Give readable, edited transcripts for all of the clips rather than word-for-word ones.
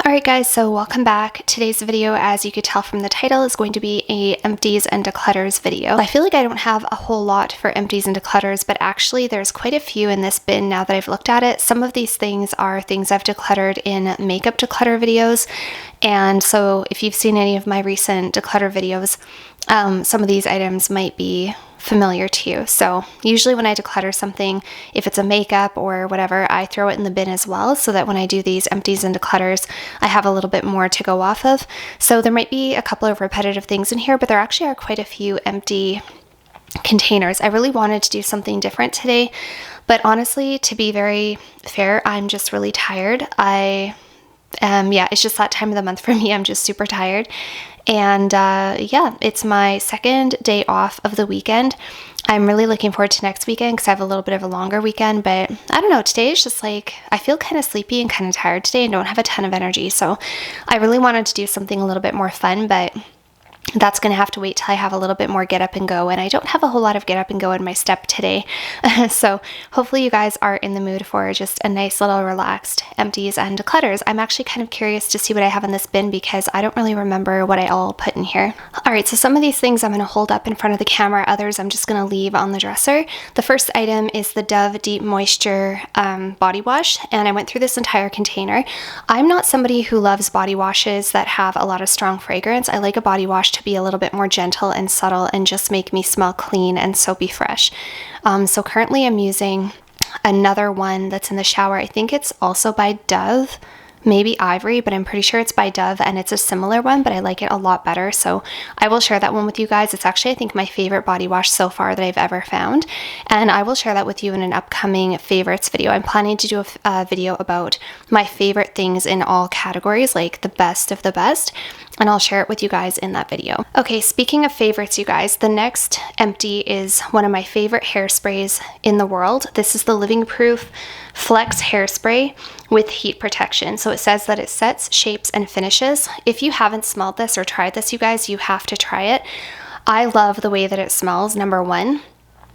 Alright guys, so welcome back. Today's video, as you could tell from the title, is going to be a Empties and Declutters video. I feel like I don't have a whole lot for Empties and Declutters, but actually there's quite a few in this bin now that I've looked at it. Some of these things are things I've decluttered in makeup declutter videos, and so if you've seen any of my recent declutter videos, some of these items might be familiar to you. So usually when I declutter something, if it's a makeup or whatever, I throw it in the bin as well, so that when I do these empties and declutters, I have a little bit more to go off of. So there might be a couple of repetitive things in here, but there actually are quite a few empty containers. I really wanted to do something different today, but honestly, to be very fair, I'm just really tired. It's just that time of the month for me. I'm just super tired. And yeah, it's my second day off of the weekend. I'm really looking forward to next weekend because I have a little bit of a longer weekend, but I don't know, today is just like, I feel kind of sleepy and kind of tired today and don't have a ton of energy. So I really wanted to do something a little bit more fun, but that's going to have to wait till I have a little bit more get up and go, and I don't have a whole lot of get up and go in my step today. So hopefully you guys are in the mood for just a nice little relaxed empties and declutters. I'm actually kind of curious to see what I have in this bin because I don't really remember what I all put in here. Alright, so some of these things I'm going to hold up in front of the camera, others I'm just going to leave on the dresser. The first item is the Dove Deep Moisture body wash, and I went through this entire container. I'm not somebody who loves body washes that have a lot of strong fragrance. I like a body wash to be a little bit more gentle and subtle and just make me smell clean and soapy fresh. So currently I'm using another one that's in the shower. I think it's also by Dove, maybe Ivory, but I'm pretty sure it's by Dove, and it's a similar one, but I like it a lot better. So I will share that one with you guys. It's actually, I think, my favorite body wash so far that I've ever found, and I will share that with you in an upcoming favorites video. I'm planning to do a video about my favorite things in all categories, like the best of the best, and I'll share it with you guys in that video. Okay, speaking of favorites, you guys, the next empty is one of my favorite hairsprays in the world. This is the Living Proof FlexHairspray with heat protection. So it says that it sets, shapes, and finishes. If you haven't smelled this or tried this, you guys, you have to try it. I love the way that it smells, number one.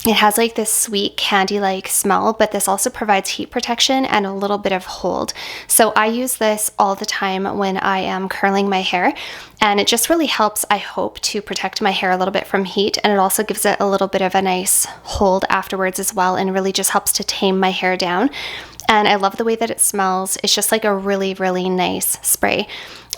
It has like this sweet candy-like smell, but this also provides heat protection and a little bit of hold. So I use this all the time when I am curling my hair, and it just really helps, I hope, to protect my hair a little bit from heat, and it also gives it a little bit of a nice hold afterwards as well, and really just helps to tame my hair down. And I love the way that it smells. It's just like a really, really nice spray.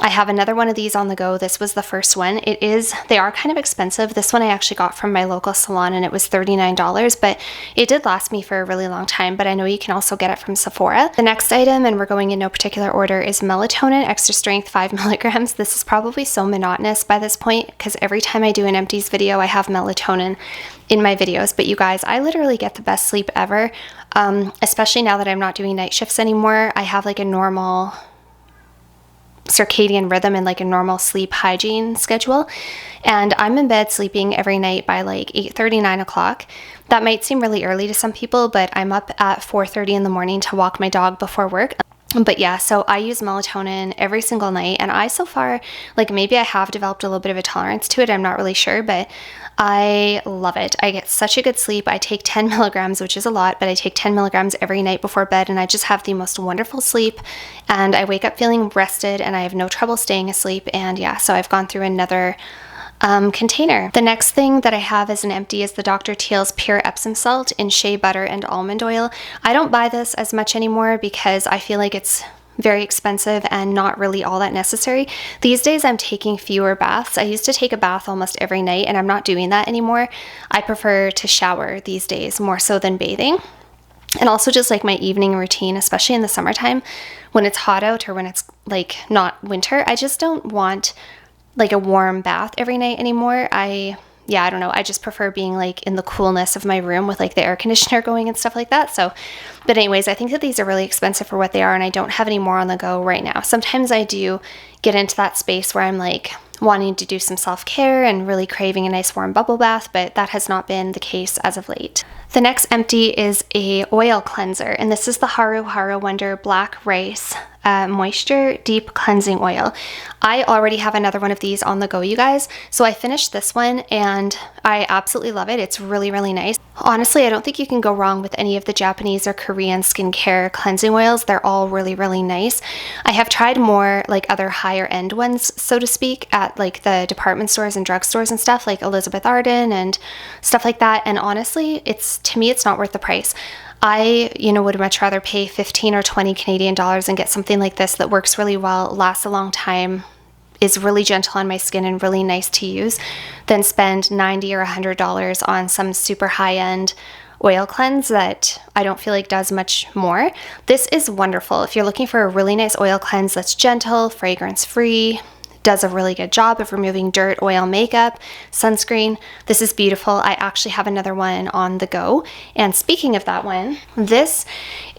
I have another one of these on the go. This was the first one. They are kind of expensive. This one I actually got from my local salon and it was $39, but it did last me for a really long time, but I know you can also get it from Sephora. The next item, and we're going in no particular order, is Melatonin Extra Strength 5 milligrams. This is probably so monotonous by this point because every time I do an empties video, I have melatonin in my videos, but you guys, I literally get the best sleep ever, especially now that I'm not doing night shifts anymore. I have like a normal circadian rhythm and like a normal sleep hygiene schedule, and I'm in bed sleeping every night by like 8:30, 9 o'clock. That might seem really early to some people, but I'm up at 4:30 in the morning to walk my dog before work. But yeah, so I use melatonin every single night, and I so far, like, maybe I have developed a little bit of a tolerance to it, I'm not really sure, but I love it. I get such a good sleep. I take 10 milligrams, which is a lot, but I take 10 milligrams every night before bed, and I just have the most wonderful sleep, and I wake up feeling rested, and I have no trouble staying asleep. And yeah, so I've gone through another container. The next thing that I have as an empty is the Dr. Teal's Pure Epsom Salt in shea butter and almond oil. I don't buy this as much anymore because I feel like it's very expensive and not really all that necessary. These days I'm taking fewer baths. I used to take a bath almost every night, and I'm not doing that anymore. I prefer to shower these days more so than bathing. And also just like my evening routine, especially in the summertime when it's hot out or when it's like not winter, I just don't want like a warm bath every night anymore. I don't know. I just prefer being like in the coolness of my room with like the air conditioner going and stuff like that. So, but anyways, I think that these are really expensive for what they are, and I don't have any more on the go right now. Sometimes I do get into that space where I'm like wanting to do some self-care and really craving a nice warm bubble bath, but that has not been the case as of late. The next empty is a oil cleanser, and this is the Haru Haru Wonder Black Rice Moisture Deep Cleansing Oil. I already have another one of these on the go, you guys. So I finished this one and I absolutely love it. It's really, really nice. Honestly, I don't think you can go wrong with any of the Japanese or Korean skincare cleansing oils. They're all really, really nice. I have tried more like other higher end ones, so to speak, at like the department stores and drugstores and stuff, like Elizabeth Arden and stuff like that. And honestly, to me, it's not worth the price. I, would much rather pay 15 or 20 Canadian dollars and get something like this that works really well, lasts a long time, is really gentle on my skin and really nice to use, than spend $90 or $100 on some super high-end oil cleanse that I don't feel like does much more. This is wonderful. If you're looking for a really nice oil cleanse that's gentle, fragrance-free, does a really good job of removing dirt, oil, makeup, sunscreen. This is beautiful. I actually have another one on the go. And speaking of that one, this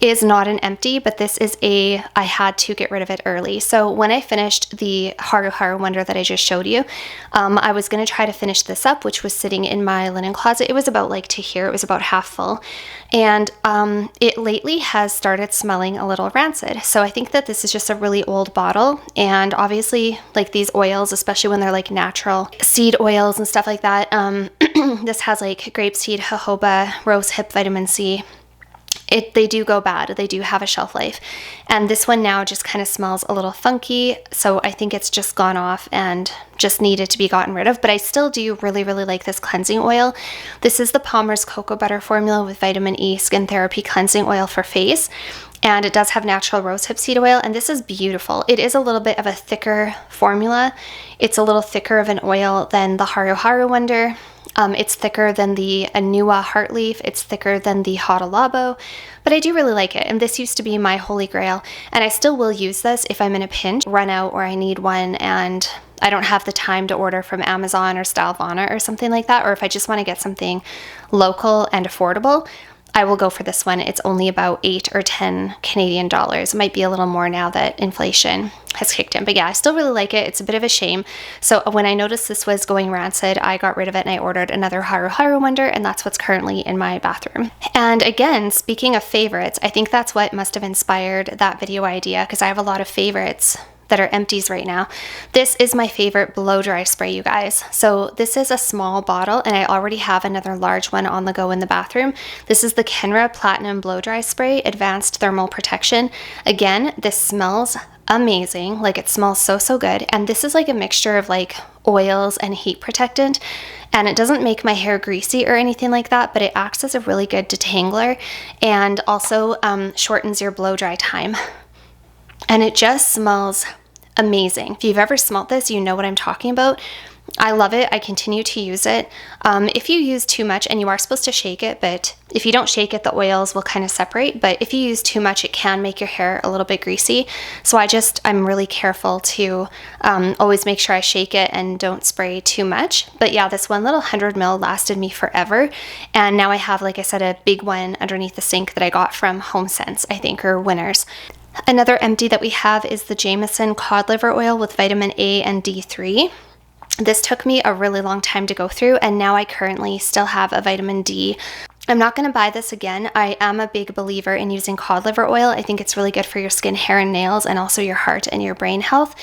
is not an empty, but this is I had to get rid of it early. So when I finished the Haru Haru Wonder that I just showed you, I was going to try to finish this up, which was sitting in my linen closet. It was about like to here. It was about half full. And it lately has started smelling a little rancid. So I think that this is just a really old bottle. And obviously, like these oils, especially when they're like natural seed oils and stuff like that, this has like grapeseed, jojoba, rosehip, vitamin C. They do go bad. They do have a shelf life. And this one now just kind of smells a little funky. So I think it's just gone off and just needed to be gotten rid of. But I still do really, really like this cleansing oil. This is the Palmer's Cocoa Butter formula with vitamin E skin therapy cleansing oil for face. And it does have natural rosehip seed oil. And this is beautiful. It is a little bit of a thicker formula. It's a little thicker of an oil than the Haru Haru Wonder. It's thicker than the Anua Heartleaf. It's thicker than the Hada but I do really like it. And this used to be my holy grail. And I still will use this if I'm in a pinch, run out, or I need one and I don't have the time to order from Amazon or Stylevana or something like that. Or if I just want to get something local and affordable, I will go for this one. It's only about 8 or 10 Canadian dollars. It might be a little more now that inflation has kicked in. But yeah, I still really like it. It's a bit of a shame. So when I noticed this was going rancid, I got rid of it and I ordered another Haru Haru Wonder, and that's what's currently in my bathroom. And again, speaking of favorites, I think that's what must have inspired that video idea, because I have a lot of favorites that are empties right now. This is my favorite blow dry spray, you guys. So this is a small bottle and I already have another large one on the go in the bathroom. This is the Kenra Platinum Blow Dry Spray Advanced Thermal Protection. Again, this smells amazing. Like, it smells so, so good. And this is like a mixture of like oils and heat protectant. And it doesn't make my hair greasy or anything like that, but it acts as a really good detangler and also shortens your blow dry time. And it just smells amazing. If you've ever smelled this, you know what I'm talking about. I love it. I continue to use it. If you use too much, and you are supposed to shake it, but if you don't shake it, the oils will kind of separate. But if you use too much, it can make your hair a little bit greasy. So I'm really careful to always make sure I shake it and don't spray too much. But yeah, this one little 100 ml lasted me forever. And now I have, like I said, a big one underneath the sink that I got from HomeSense, I think, or Winners. Another empty that we have is the Jameson Cod Liver Oil with vitamin A and D3. This took me a really long time to go through, and now I currently still have a vitamin D. I'm not going to buy this again. I am a big believer in using cod liver oil. I think it's really good for your skin, hair, and nails, and also your heart and your brain health.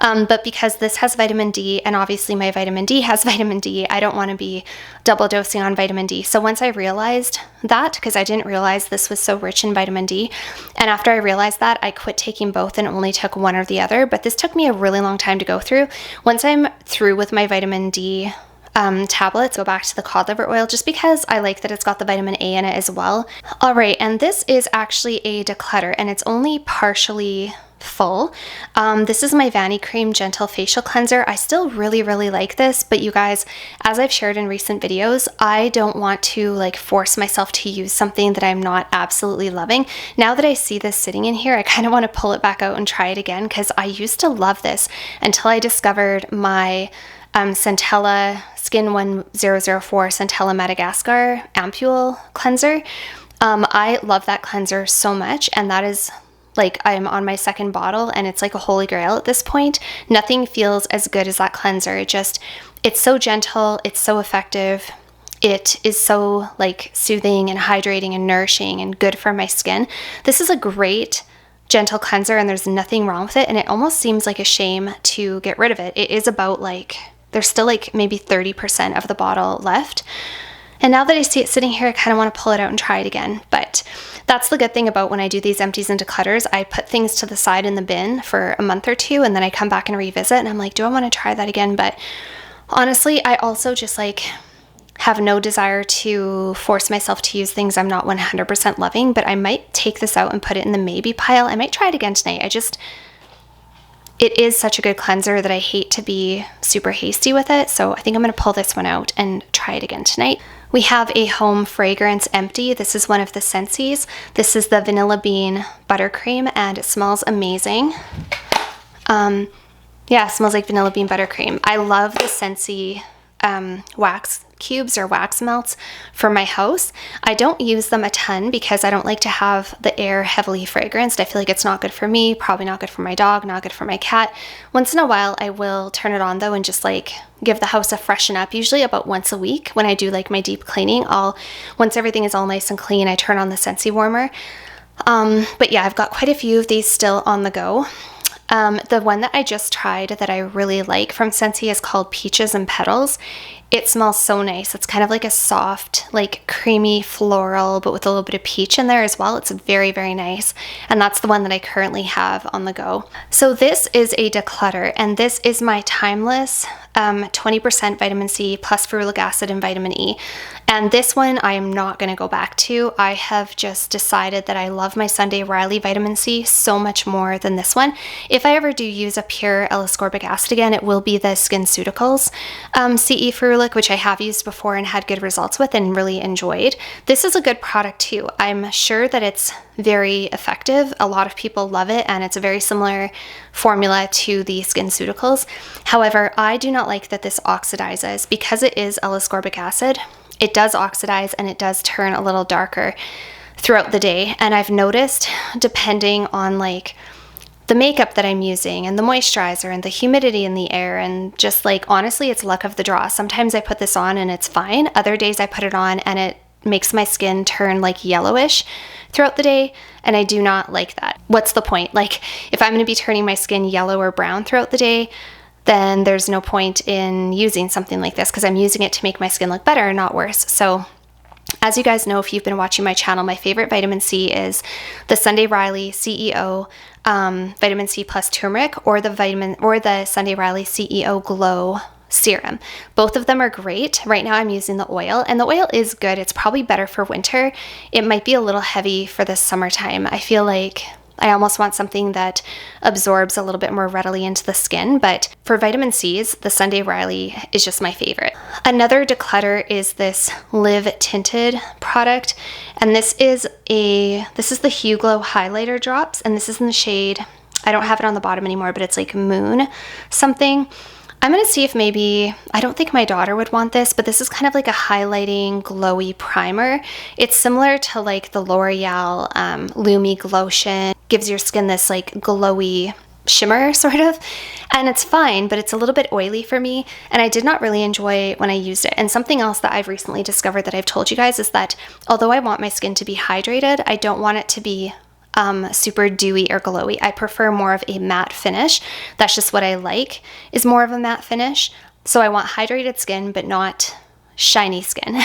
But because this has vitamin D, and obviously my vitamin D has vitamin D, I don't want to be double dosing on vitamin D. So once I realized that, because I didn't realize this was so rich in vitamin D, and after I realized that, I quit taking both and only took one or the other. But this took me a really long time to go through. Once I'm through with my vitamin D tablets, go back to the cod liver oil, just because I like that it's got the vitamin A in it as well. All right, and this is actually a declutter, and it's only partially full. This is my Vanille Gentle Facial Cleanser. I still really, really like this, but you guys, as I've shared in recent videos, I don't want to like force myself to use something that I'm not absolutely loving. Now that I see this sitting in here, I kind of want to pull it back out and try it again, because I used to love this until I discovered my Centella Skin 1004 Centella Madagascar Ampule Cleanser. I love that cleanser so much, and that is like, I'm on my second bottle and it's like a holy grail at this point. Nothing feels as good as that cleanser. It's so gentle, it's so effective. It is so like soothing and hydrating and nourishing and good for my skin. This is a great gentle cleanser and there's nothing wrong with it, and it almost seems like a shame to get rid of it. It is about like, there's still like maybe 30% of the bottle left. And now that I see it sitting here, I kind of want to pull it out and try it again. But that's the good thing about when I do these empties and declutters. I put things to the side in the bin for a month or two, and then I come back and revisit, and I'm like, do I want to try that again? But honestly, I also just like have no desire to force myself to use things I'm not 100% loving, but I might take this out and put it in the maybe pile. I might try it again tonight. It is such a good cleanser that I hate to be super hasty with it. So I think I'm going to pull this one out and try it again tonight. We have a home fragrance empty. This is one of the Scentsies. This is the Vanilla Bean Buttercream, and it smells amazing. Yeah, it smells like Vanilla Bean Buttercream. I love the Scentsy wax cubes or wax melts for my house. I don't use them a ton because I don't like to have the air heavily fragranced. I feel like it's not good for me, probably not good for my dog, not good for my cat. Once in a while I will turn it on though and just like give the house a freshen up, usually about once a week when I do like my deep cleaning. Once everything is all nice and clean, I turn on the Scentsy warmer. But yeah, I've got quite a few of these still on the go. The one that I just tried that I really like from Scentsy is called Peaches and Petals. It smells so nice. It's kind of like a soft, like creamy floral, but with a little bit of peach in there as well. It's very, very nice. And that's the one that I currently have on the go. So this is a declutter, and this is my timeless 20% vitamin C plus ferulic acid and vitamin E. And this one I am not going to go back to. I have just decided that I love my Sunday Riley vitamin C so much more than this one. If I ever do use a pure L-ascorbic acid again, it will be the SkinCeuticals CE ferulic, which I have used before and had good results with and really enjoyed. This is a good product too. I'm sure that it's very effective. A lot of people love it, and it's a very similar formula to the SkinCeuticals. However, I do not like that this oxidizes. Because it is L-ascorbic acid, it does oxidize and it does turn a little darker throughout the day. And I've noticed, depending on like the makeup that I'm using and the moisturizer and the humidity in the air, and just like honestly, it's luck of the draw. Sometimes I put this on and it's fine. Other days I put it on and it makes my skin turn like yellowish throughout the day, and I do not like that. What's the point? Like, if I'm going to be turning my skin yellow or brown throughout the day, then there's no point in using something like this, because I'm using it to make my skin look better, not worse. So as you guys know, if you've been watching my channel, my favorite vitamin C is the Sunday Riley CEO vitamin C plus turmeric, or the Sunday Riley CEO Glow serum. Both of them are great. Right now I'm using the oil, and the oil is good. It's probably better for winter. It might be a little heavy for the summertime. I feel like I almost want something that absorbs a little bit more readily into the skin, but for vitamin C's, the Sunday Riley is just my favorite. Another declutter is this Live Tinted product, and this is the Hue Glow highlighter drops, and this is in the shade, I don't have it on the bottom anymore, but it's like Moon something. I'm going to see if maybe, I don't think my daughter would want this, but this is kind of like a highlighting glowy primer. It's similar to like the L'Oreal Lumi Glotion. Gives your skin this like glowy shimmer sort of, and it's fine, but it's a little bit oily for me, and I did not really enjoy when I used it. And something else that I've recently discovered that I've told you guys is that although I want my skin to be hydrated, I don't want it to be super dewy or glowy. I prefer more of a matte finish. That's just what I like, is more of a matte finish. So I want hydrated skin, but not shiny skin.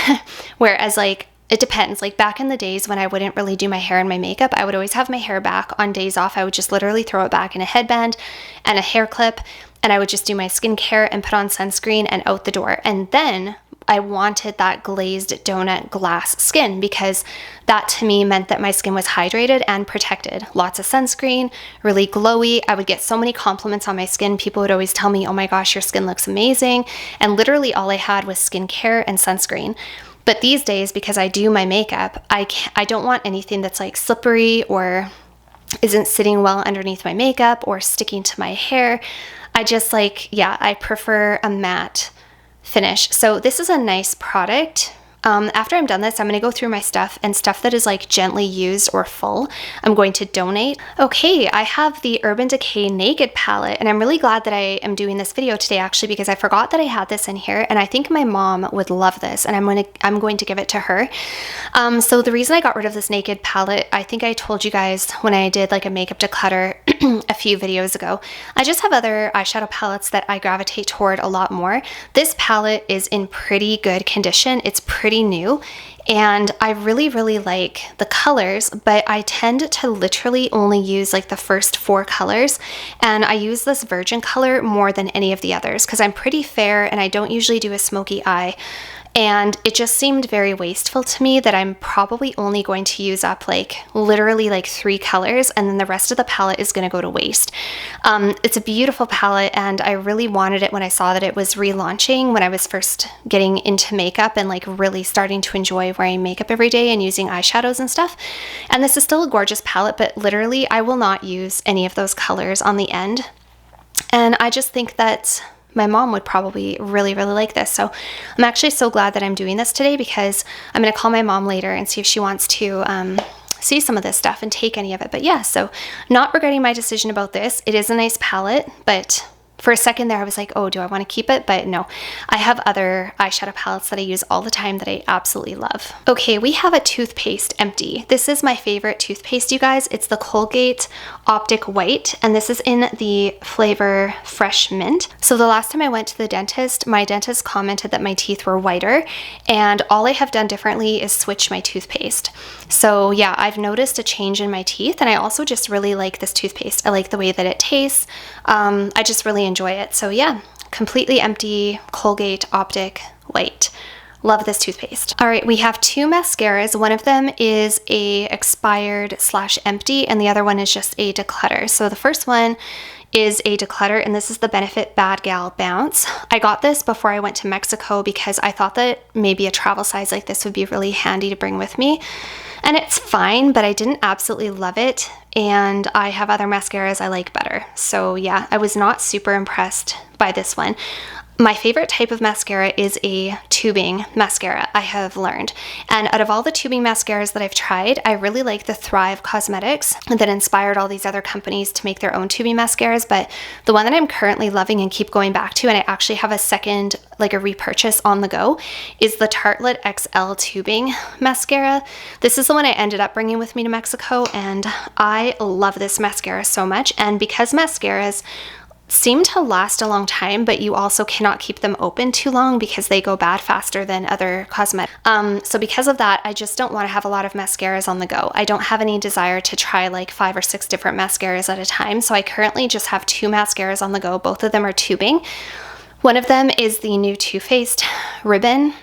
Whereas like, it depends. Like back in the days when I wouldn't really do my hair and my makeup, I would always have my hair back on days off. I would just literally throw it back in a headband and a hair clip, and I would just do my skincare and put on sunscreen and out the door. And then I wanted that glazed donut glass skin, because that to me meant that my skin was hydrated and protected. Lots of sunscreen, really glowy. I would get so many compliments on my skin. People would always tell me, oh my gosh, your skin looks amazing. And literally all I had was skincare and sunscreen. But these days, because I do my makeup, I don't want anything that's like slippery or isn't sitting well underneath my makeup or sticking to my hair. I just like, yeah, I prefer a matte finish. So this is a nice product. After I'm done this, I'm going to go through my stuff, and stuff that is like gently used or full, I'm going to donate. Okay, I have the Urban Decay Naked palette, and I'm really glad that I am doing this video today actually, because I forgot that I had this in here, and I think my mom would love this, and I'm going to give it to her. So the reason I got rid of this Naked palette, I think I told you guys when I did like a makeup declutter a few videos ago. I just have other eyeshadow palettes that I gravitate toward a lot more. This palette is in pretty good condition. It's pretty new, and I really like the colors, but I tend to literally only use like the first 4 colors, and I use this virgin color more than any of the others because I'm pretty fair and I don't usually do a smoky eye. And it just seemed very wasteful to me that I'm probably only going to use up like literally like 3 colors, and then the rest of the palette is going to go to waste. It's a beautiful palette, and I really wanted it when I saw that it was relaunching when I was first getting into makeup and like really starting to enjoy wearing makeup every day and using eyeshadows and stuff. And this is still a gorgeous palette, but literally I will not use any of those colors on the end. And I just think that my mom would probably really like this. So I'm actually so glad that I'm doing this today, because I'm going to call my mom later and see if she wants to see some of this stuff and take any of it. But yeah, so not regretting my decision about this. It is a nice palette, but for a second there I was like, oh, do I want to keep it? But no, I have other eyeshadow palettes that I use all the time that I absolutely love. Okay, we have a toothpaste empty. This is my favorite toothpaste, you guys. It's the Colgate Optic White, and this is in the flavor Fresh Mint. So the last time I went to the dentist, my dentist commented that my teeth were whiter, and all I have done differently is switch my toothpaste. So yeah, I've noticed a change in my teeth, and I also just really like this toothpaste. I like the way that it tastes. I just really enjoy it. So yeah, completely empty Colgate Optic White. Love this toothpaste. All right, we have 2 mascaras. One of them is a expired / empty, and the other one is just a declutter. So the first one is a declutter, and this is the Benefit Bad Gal Bounce. I got this before I went to Mexico because I thought that maybe a travel size like this would be really handy to bring with me. And it's fine, but I didn't absolutely love it, and I have other mascaras I like better. So yeah, I was not super impressed by this one. My favorite type of mascara is a tubing mascara, I have learned. And out of all the tubing mascaras that I've tried, I really like the Thrive Cosmetics that inspired all these other companies to make their own tubing mascaras. But the one that I'm currently loving and keep going back to, and I actually have a second, like a repurchase on the go, is the Tartelette XL tubing mascara. This is the one I ended up bringing with me to Mexico, and I love this mascara so much. And because mascaras seem to last a long time, but you also cannot keep them open too long because they go bad faster than other cosmetics. So because of that, I just don't want to have a lot of mascaras on the go. I don't have any desire to try like 5 or 6 different mascaras at a time. So I currently just have 2 mascaras on the go. Both of them are tubing. One of them is the new Too Faced Ribbon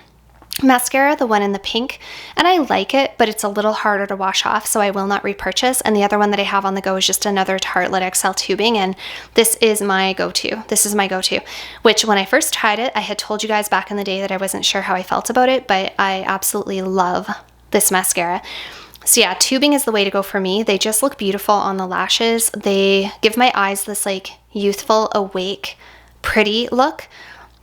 mascara, the one in the pink, and I like it, but it's a little harder to wash off, so I will not repurchase. And the other one that I have on the go is just another Tartelette XL tubing, and this is my go-to. This is my go-to, which when I first tried it, I had told you guys back in the day that I wasn't sure how I felt about it, but I absolutely love this mascara. So yeah, tubing is the way to go for me. They just look beautiful on the lashes. They give my eyes this like youthful, awake, pretty look,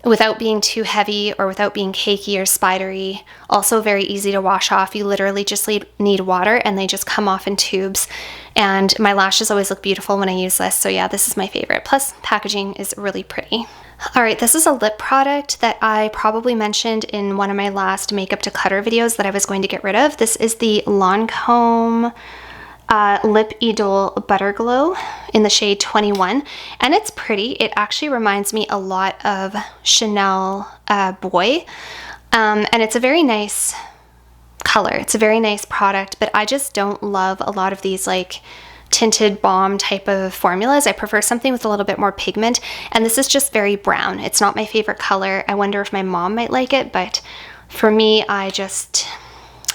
without being too heavy or without being cakey or spidery. Also very easy to wash off. You literally just need water and they just come off in tubes. And my lashes always look beautiful when I use this. So yeah, this is my favorite. Plus packaging is really pretty. All right, this is a lip product that I probably mentioned in one of my last makeup declutter videos that I was going to get rid of. This is the Lancome Lip Idole Butter Glow in the shade 21, and it's pretty. It actually reminds me a lot of Chanel Boy, and it's a very nice color. It's a very nice product, but I just don't love a lot of these like tinted balm type of formulas. I prefer something with a little bit more pigment, and this is just very brown. It's not my favorite color. I wonder if my mom might like it, but for me,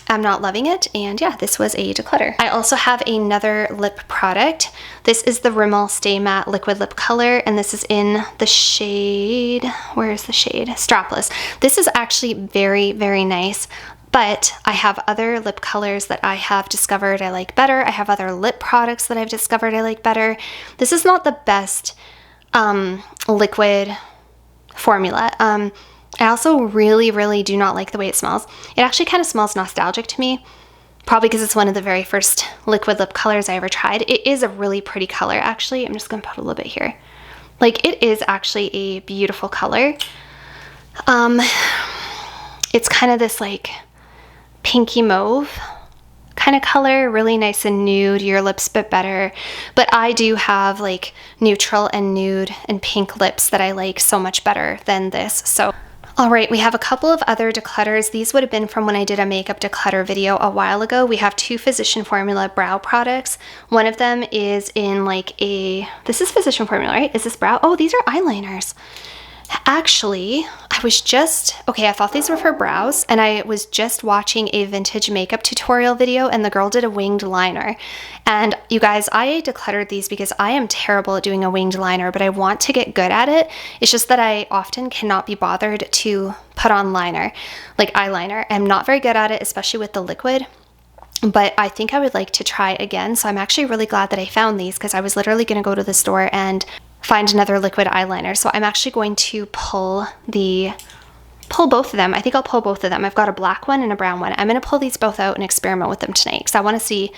I'm not loving it, and yeah, this was a declutter. I also have another lip product. This is the Rimmel Stay Matte Liquid Lip Color, and this is in the shade, where is the shade? Strapless. This is actually very, very nice, but I have other lip colors that I have discovered I like better. I have other lip products that I've discovered I like better. This is not the best liquid formula. I I also really do not like the way it smells. It actually kind of smells nostalgic to me, probably because it's one of the very first liquid lip colors I ever tried. It is a really pretty color, actually. I'm just gonna put a little bit here. Like, it is actually a beautiful color. It's kind of this like pinky mauve kind of color, really nice and nude. Your lips bit better, but I do have like neutral and nude and pink lips that I like so much better than this. So all right, we have a couple of other declutters. These would have been from when I did a makeup declutter video a while ago. We have 2 Physician Formula brow products. One of them is in like this is Physician Formula, right? Is this brow? Oh, these are eyeliners. Actually, I thought these were for brows, and I was just watching a vintage makeup tutorial video, and the girl did a winged liner. And you guys, I decluttered these because I am terrible at doing a winged liner, but I want to get good at it. It's just that I often cannot be bothered to put on liner, like eyeliner. I'm not very good at it, especially with the liquid. But I think I would like to try again. So I'm actually really glad that I found these, because I was literally going to go to the store and find another liquid eyeliner. So I'm actually going to pull both of them. I think I'll pull both of them. I've got a black one and a brown one. I'm going to pull these both out and experiment with them tonight, because I want to see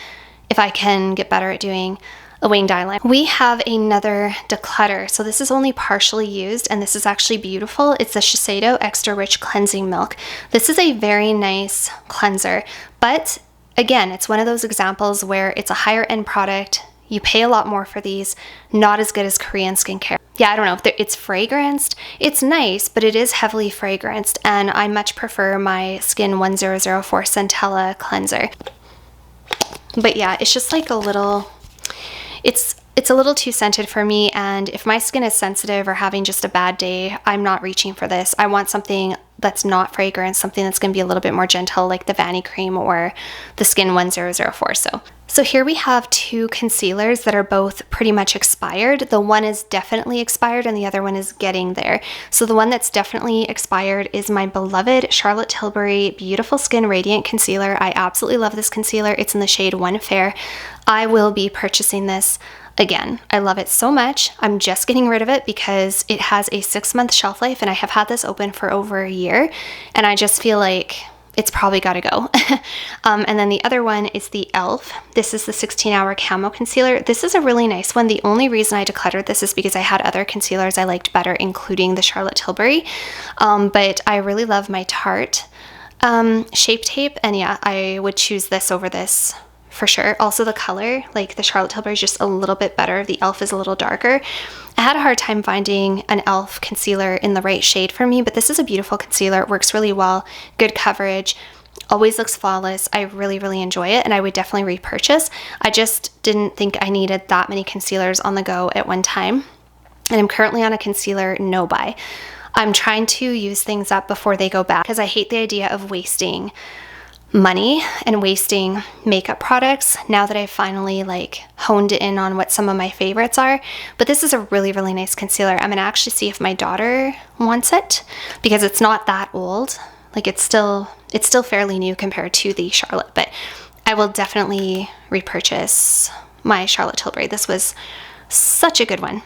if I can get better at doing a winged eyeliner. We have another declutter. So this is only partially used, and this is actually beautiful. It's the Shiseido Extra Rich Cleansing Milk. This is a very nice cleanser, but again, it's one of those examples where it's a higher end product. You pay a lot more for these, not as good as Korean skincare. Yeah, I don't know, it's fragranced. It's nice, but it is heavily fragranced, and I much prefer my Skin 1004 Centella cleanser. But yeah, it's just like a little, it's a little too scented for me, and if my skin is sensitive or having just a bad day, I'm not reaching for this. I want something that's not fragrance, something that's going to be a little bit more gentle, like the Vanille Cream or the Skin 1004. So here we have 2 concealers that are both pretty much expired. The one is definitely expired and the other one is getting there. So the one that's definitely expired is my beloved Charlotte Tilbury Beautiful Skin Radiant Concealer. I absolutely love this concealer. It's in the shade One Fair. I will be purchasing this again. I love it so much. I'm just getting rid of it because it has a 6-month shelf life, and I have had this open for over a year, and I just feel like it's probably got to go. And then the other one is the e.l.f. This is the 16-hour camo concealer. This is a really nice one. The only reason I decluttered this is because I had other concealers I liked better, including the Charlotte Tilbury. But I really love my Tarte Shape Tape, and yeah, I would choose this over this for sure. Also the color, like the Charlotte Tilbury is just a little bit better. The e.l.f. is a little darker. I had a hard time finding an e.l.f. concealer in the right shade for me, but this is a beautiful concealer. It works really well, good coverage, always looks flawless. I really enjoy it, and I would definitely repurchase. I just didn't think I needed that many concealers on the go at one time, and I'm currently on a concealer no-buy. I'm trying to use things up before they go bad, because I hate the idea of wasting money and wasting makeup products now that I've finally like honed in on what some of my favorites are. But this is a really nice concealer. I'm gonna actually see if my daughter wants it, because it's not that old. Like it's still fairly new compared to the Charlotte, but I will definitely repurchase my Charlotte Tilbury. This was such a good one.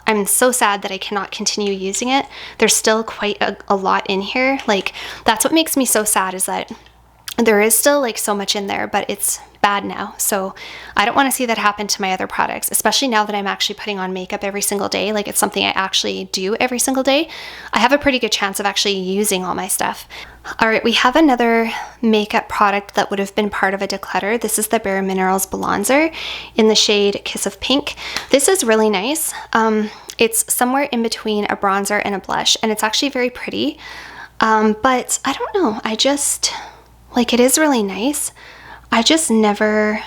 I'm so sad that I cannot continue using it. There's still quite a lot in here. Like, that's what makes me so sad, is that there is still like so much in there, but it's bad now. So I don't want to see that happen to my other products, especially now that I'm actually putting on makeup every single day. Like, it's something I actually do every single day. I have a pretty good chance of actually using all my stuff. All right, we have another makeup product that would have been part of a declutter. This is the Bare Minerals Blonzer in the shade Kiss of Pink. This is really nice. It's somewhere in between a bronzer and a blush, and it's actually very pretty. But I don't know, I just, like, it is really nice. I just never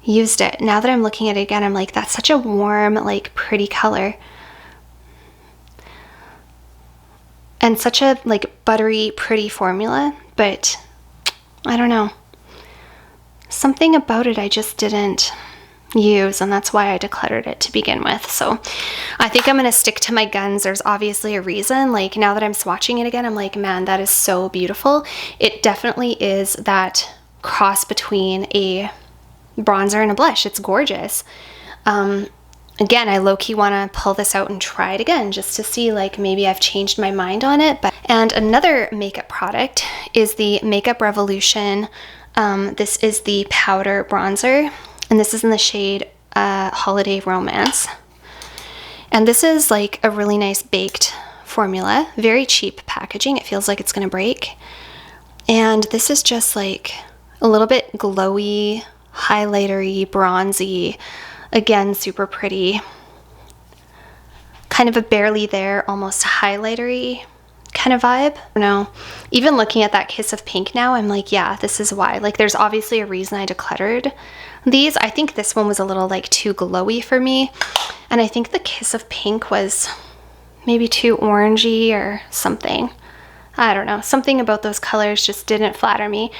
used it. Now that I'm looking at it again, I'm like, that's such a warm, like, pretty color. And such a, like, buttery, pretty formula. But I don't know. Something about it I just didn't use, and that's why I decluttered it to begin with. So I think I'm gonna stick to my guns. There's obviously a reason. Like, now that I'm swatching it again, I'm like, man, that is so beautiful. It definitely is that cross between a bronzer and a blush. It's gorgeous. again, I low-key want to pull this out and try it again just to see like maybe I've changed my mind on it. And another makeup product is the Makeup Revolution. This is the powder bronzer, and this is in the shade Holiday Romance. And this is like a really nice baked formula, very cheap packaging. It feels like it's gonna break. And this is just like a little bit glowy, highlightery, bronzy, again, super pretty. Kind of a barely there, almost highlightery kind of vibe. No, even looking at that Kiss of Pink now, I'm like, yeah, this is why. Like, there's obviously a reason I decluttered these. I think this one was a little like too glowy for me. And I think the Kiss of Pink was maybe too orangey or something. I don't know. Something about those colors just didn't flatter me.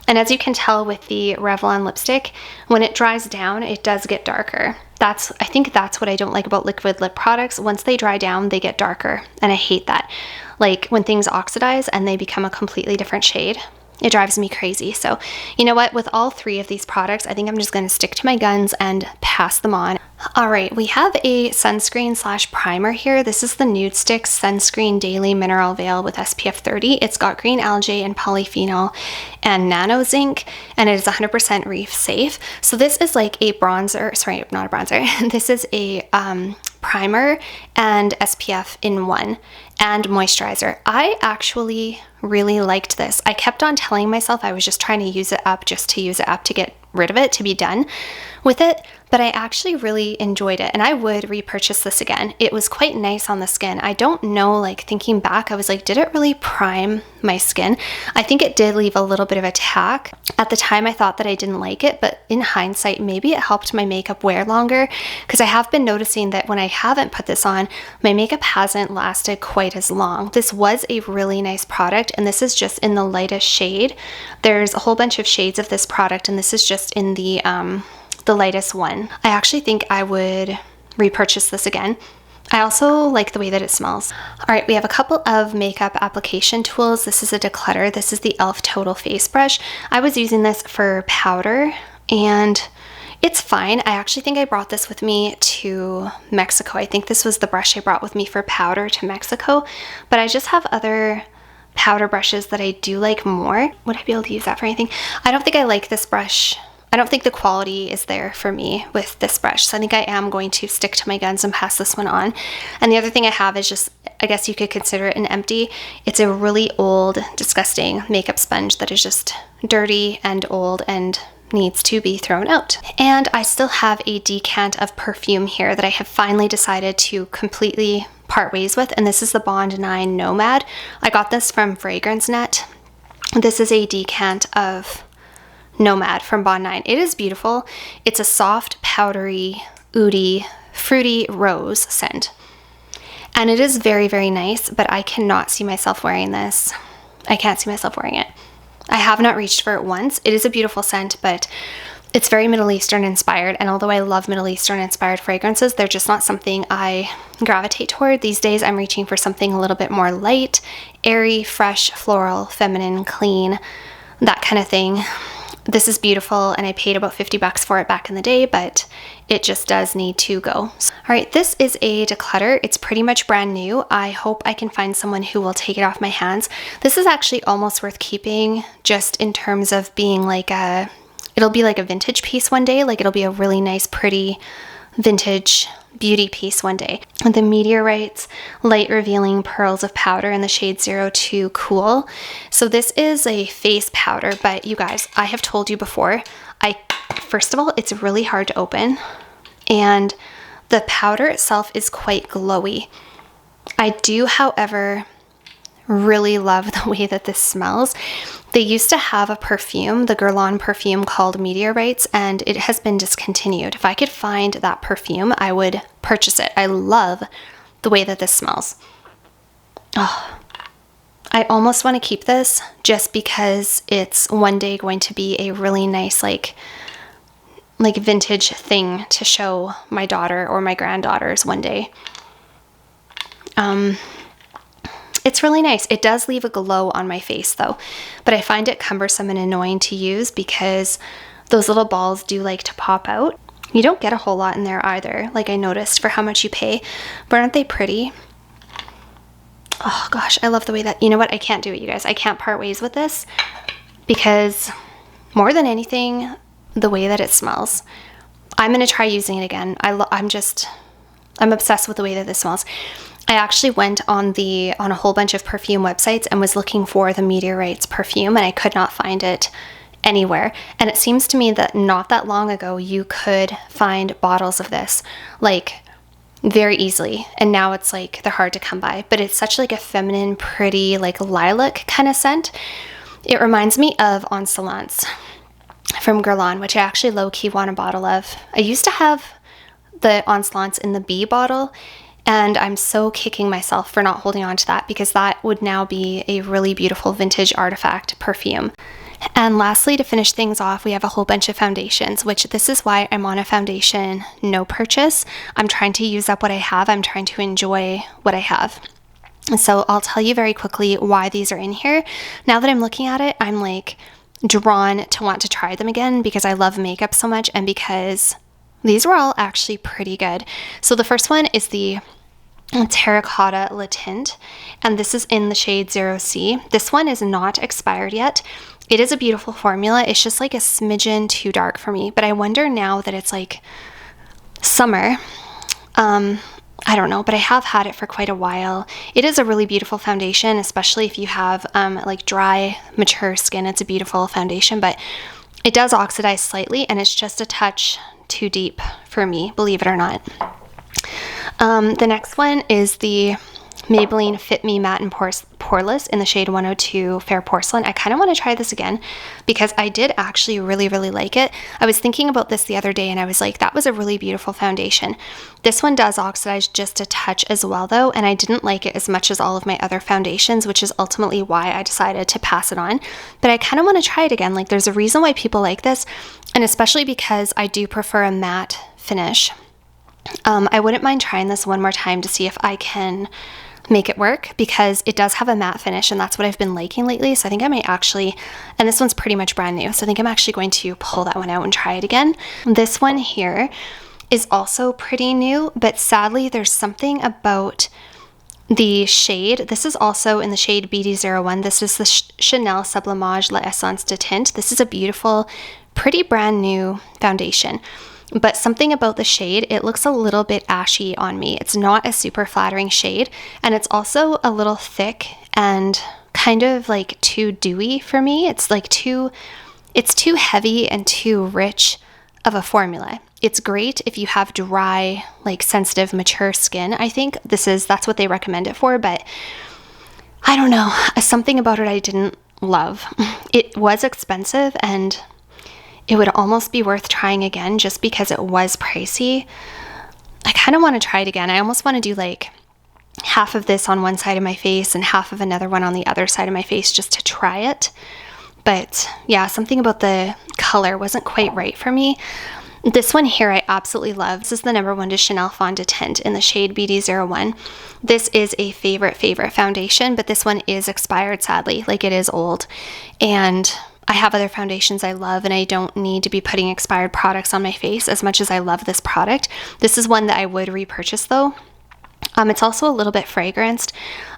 And as you can tell with the Revlon lipstick, when it dries down, it does get darker. I think that's what I don't like about liquid lip products. Once they dry down, they get darker. And I hate that. Like when things oxidize and they become a completely different shade, it drives me crazy. So you know what? With all three of these products, I think I'm just going to stick to my guns and pass them on. All right, we have a sunscreen slash primer here. This is the Nude Sticks Sunscreen Daily Mineral Veil with SPF 30. It's got green algae and polyphenol and nano zinc, and it is 100% reef safe. So this is like a bronzer, sorry, not a bronzer. This is a primer and SPF in one and moisturizer. I actually really liked this. I kept on telling myself I was just trying to use it up just to use it up to get rid of it, to be done with it, but I actually really enjoyed it and I would repurchase this again. It was quite nice on the skin. I don't know, like thinking back, I was like, did it really prime my skin? I think it did leave a little bit of a tack. At the time I thought that I didn't like it, but in hindsight, maybe it helped my makeup wear longer, because I have been noticing that when I haven't put this on, my makeup hasn't lasted quite as long. This was a really nice product, and this is just in the lightest shade. There's a whole bunch of shades of this product, and this is just in the lightest one. I actually think I would repurchase this again. I also like the way that it smells. All right, we have a couple of makeup application tools. This is a declutter. This is the e.l.f. Total Face Brush. I was using this for powder and it's fine. I actually think I brought this with me to Mexico. I think this was the brush I brought with me for powder to Mexico, but I just have other powder brushes that I do like more. Would I be able to use that for anything? I don't think I like this brush. I don't think the quality is there for me with this brush, so I think I am going to stick to my guns and pass this one on. And the other thing I have is just, I guess you could consider it an empty. It's a really old, disgusting makeup sponge that is just dirty and old and needs to be thrown out. And I still have a decant of perfume here that I have finally decided to completely part ways with, and this is the Bond 9 Nomad. I got this from Fragrance Net. This is a decant of Nomad from Bond 9. It is beautiful. It's a soft, powdery, oudy, fruity rose scent. And it is very, very nice, but I cannot see myself wearing this. I can't see myself wearing it. I have not reached for it once. It is a beautiful scent, but it's very Middle Eastern inspired. And although I love Middle Eastern inspired fragrances, they're just not something I gravitate toward. These days, I'm reaching for something a little bit more light, airy, fresh, floral, feminine, clean, that kind of thing. This is beautiful, and I paid about 50 bucks for it back in the day, but it just does need to go. All right, this is a declutter. It's pretty much brand new. I hope I can find someone who will take it off my hands. This is actually almost worth keeping, just in terms of being like it'll be like a vintage piece one day. Like, it'll be a really nice, pretty vintage beauty piece one day. The Meteorites Light Revealing Pearls of Powder in the shade 02 Cool. So this is a face powder, but you guys, I have told you before, first of all, it's really hard to open, and the powder itself is quite glowy. I do, however, really love the way that this smells. They used to have a perfume, the Guerlain perfume called Meteorites, and it has been discontinued. If I could find that perfume, I would purchase it. I love the way that this smells. Oh, I almost want to keep this just because it's one day going to be a really nice like vintage thing to show my daughter or my granddaughters one day. It's really nice. It does leave a glow on my face though, but I find it cumbersome and annoying to use because those little balls do like to pop out. You don't get a whole lot in there either, like I noticed, for how much you pay. But aren't they pretty? Oh gosh, I love the way that, you know what? I can't do it, you guys. I can't part ways with this because more than anything, the way that it smells. I'm going to try using it again. I'm obsessed with the way that this smells. I actually went on a whole bunch of perfume websites and was looking for the Meteorites perfume, and I could not find it anywhere. And it seems to me that not that long ago you could find bottles of this like very easily, and now it's like they're hard to come by. But it's such like a feminine, pretty, like lilac kind of scent. It reminds me of Encelance from Guerlain, which I actually low-key want a bottle of. I used to have the Encelance in the B bottle, and I'm so kicking myself for not holding on to that because that would now be a really beautiful vintage artifact perfume. And lastly, to finish things off, we have a whole bunch of foundations, which this is why I'm on a foundation no purchase. I'm trying to use up what I have. I'm trying to enjoy what I have. So I'll tell you very quickly why these are in here. Now that I'm looking at it, I'm like drawn to want to try them again because I love makeup so much and because these were all actually pretty good. So the first one is the Terracotta Le Tint, and this is in the shade 0C. This one is not expired yet. It is a beautiful formula. It's just like a smidgen too dark for me, but I wonder now that it's like summer, I don't know, but I have had it for quite a while. It is a really beautiful foundation, especially if you have like dry, mature skin. It's a beautiful foundation, but it does oxidize slightly and it's just a touch too deep for me, believe it or not. The next one is the Maybelline Fit Me Matte and Poreless in the shade 102 Fair Porcelain. I kind of want to try this again because I did actually really, really like it. I was thinking about this the other day and I was like, that was a really beautiful foundation. This one does oxidize just a touch as well though, and I didn't like it as much as all of my other foundations, which is ultimately why I decided to pass it on. But I kind of want to try it again. Like there's a reason why people like this, and especially because I do prefer a matte finish. I wouldn't mind trying this one more time to see if I can make it work because it does have a matte finish and that's what I've been liking lately. So I think I might actually, and this one's pretty much brand new, so I think I'm actually going to pull that one out and try it again. This one here is also pretty new, but sadly there's something about the shade. This is also in the shade BD01. This is the Chanel Sublimage L'Essence de Tint. This is a beautiful, pretty brand new foundation. But something about the shade, it looks a little bit ashy on me. It's not a super flattering shade, and it's also a little thick and kind of like too dewy for me. It's too heavy and too rich of a formula. It's great if you have dry, like sensitive, mature skin. I think that's what they recommend it for, but I don't know. Something about it I didn't love. It was expensive and it would almost be worth trying again just because it was pricey. I kind of want to try it again. I almost want to do like half of this on one side of my face and half of another one on the other side of my face just to try it. But yeah, something about the color wasn't quite right for me. This one here I absolutely love. This is the number 1 to Chanel Fond de Teint in the shade BD01. This is a favorite foundation, but this one is expired sadly. Like it is old. And I have other foundations I love and I don't need to be putting expired products on my face as much as I love this product. This is one that I would repurchase though. It's also a little bit fragranced,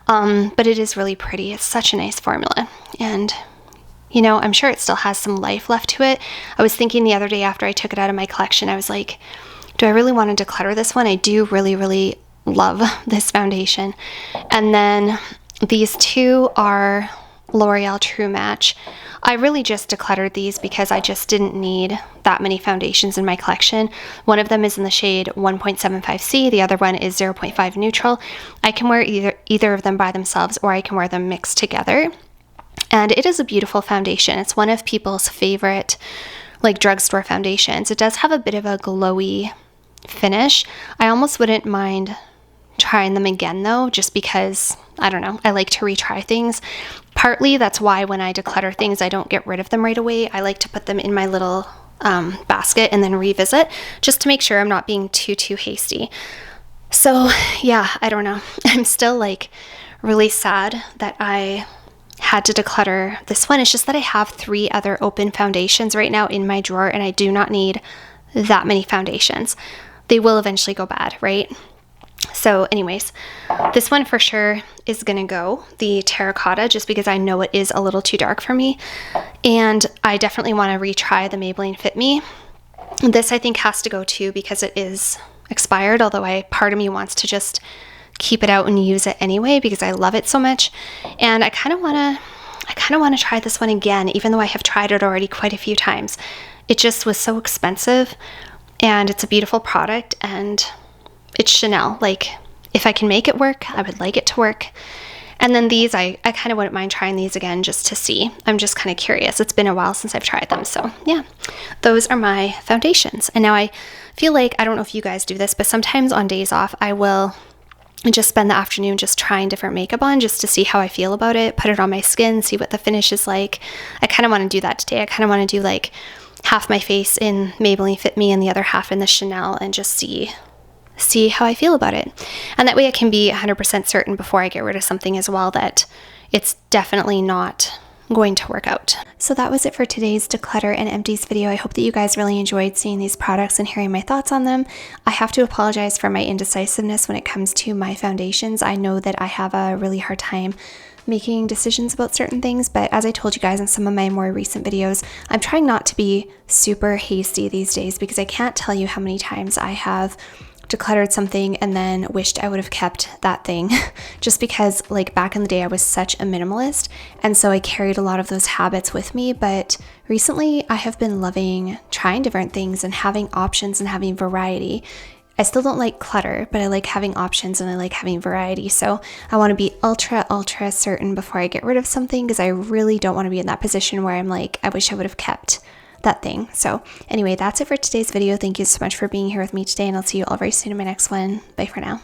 but it is really pretty. It's such a nice formula. And you know, I'm sure it still has some life left to it. I was thinking the other day after I took it out of my collection, I was like, do I really want to declutter this one? I do really, really love this foundation. And then these two are L'Oreal True Match. I really just decluttered these because I just didn't need that many foundations in my collection. One of them is in the shade 1.75C, the other one is 0.5 neutral. I can wear either of them by themselves or I can wear them mixed together. And it is a beautiful foundation. It's one of people's favorite like drugstore foundations. It does have a bit of a glowy finish. I almost wouldn't mind trying them again though, just because, I don't know, I like to retry things. Partly that's why when I declutter things, I don't get rid of them right away. I like to put them in my little basket and then revisit just to make sure I'm not being too hasty. So yeah, I don't know. I'm still like really sad that I had to declutter this one. It's just that I have 3 other open foundations right now in my drawer and I do not need that many foundations. They will eventually go bad, right? So anyways, this one for sure is gonna go, the terracotta, just because I know it is a little too dark for me. And I definitely wanna retry the Maybelline Fit Me. This I think has to go too because it is expired, although part of me wants to just keep it out and use it anyway because I love it so much. And I kind of want to try this one again, even though I have tried it already quite a few times. It just was so expensive, and it's a beautiful product, and it's Chanel. Like, if I can make it work, I would like it to work. And then these, I kind of wouldn't mind trying these again just to see. I'm just kind of curious. It's been a while since I've tried them. So yeah, those are my foundations. And now I feel like, I don't know if you guys do this, but sometimes on days off, I will just spend the afternoon just trying different makeup on just to see how I feel about it, put it on my skin, see what the finish is like. I kind of want to do that today. I kind of want to do like half my face in Maybelline Fit Me and the other half in the Chanel and just see how I feel about it. And that way I can be 100% certain before I get rid of something as well that it's definitely not going to work out. So that was it for today's declutter and empties video. I hope that you guys really enjoyed seeing these products and hearing my thoughts on them. I have to apologize for my indecisiveness when it comes to my foundations. I know that I have a really hard time making decisions about certain things, but as I told you guys in some of my more recent videos, I'm trying not to be super hasty these days because I can't tell you how many times I have decluttered something and then wished I would have kept that thing just because, like, back in the day I was such a minimalist, and so I carried a lot of those habits with me. But recently I have been loving trying different things and having options and having variety. I still don't like clutter, but I like having options and I like having variety. So I want to be ultra certain before I get rid of something because I really don't want to be in that position where I'm like, I wish I would have kept that thing. So anyway, that's it for today's video. Thank you so much for being here with me today, and I'll see you all very soon in my next one. Bye for now.